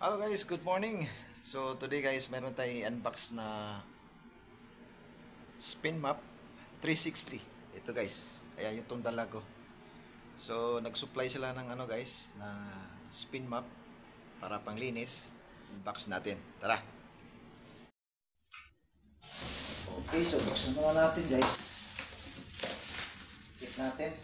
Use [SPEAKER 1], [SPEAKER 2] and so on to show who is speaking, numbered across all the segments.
[SPEAKER 1] Hello guys, good morning. So today guys, meron tayong unbox na spin map 360. Ito guys, ayan yung itong dala ko. So nag-supply sila ng guys, na spin map para panglinis. Unbox natin. Tara. Okay, so buksan muna natin guys. Check natin.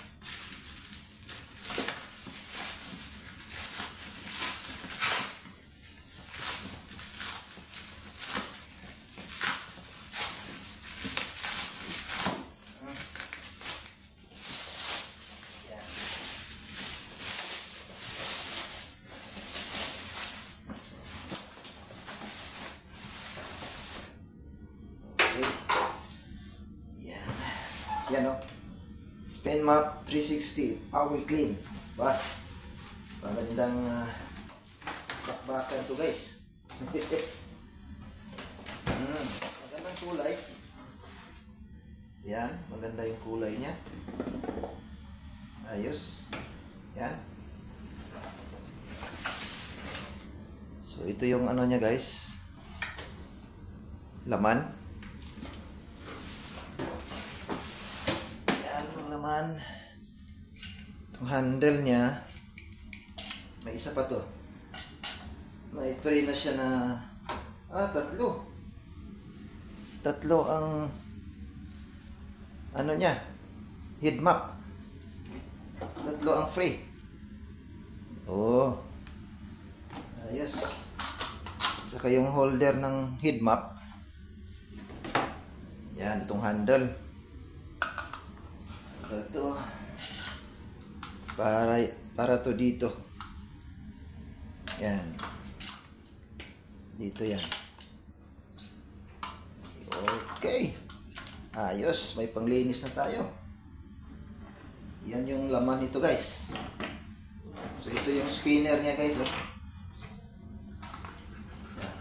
[SPEAKER 1] Yan o. Spin map 360 power clean. Ba? Magandang bakbakan to guys. Magandang kulay. Yan, maganda yung kulay niya. Ayos. Yan. So ito yung niya guys. Laman. Itong handle niya, may isa pa to. May pre na siya na tatlo ang niya, head map. Tatlo ang free. Ayos. Saka yung holder ng head map. Yan, itong handle. Ito para to dito. Yan. Dito yan. Okay. Ayos, may panglinis na tayo. Yan yung laman nito, guys. So ito yung spinner niya, guys, oh. Yan.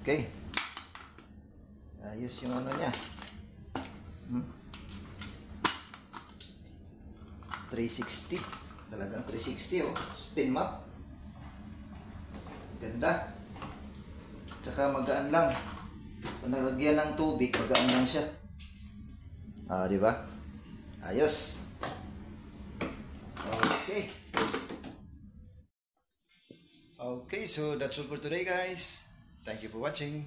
[SPEAKER 1] Okay. Ayos yung niya. 360. Talagang 360 oh. Spin map. Ganda. Tsaka magaan lang. Kung nalagyan ng tubig, magaan lang siya. Di ba? Ayos. Okay. Okay, so that's all for today guys. Thank you for watching.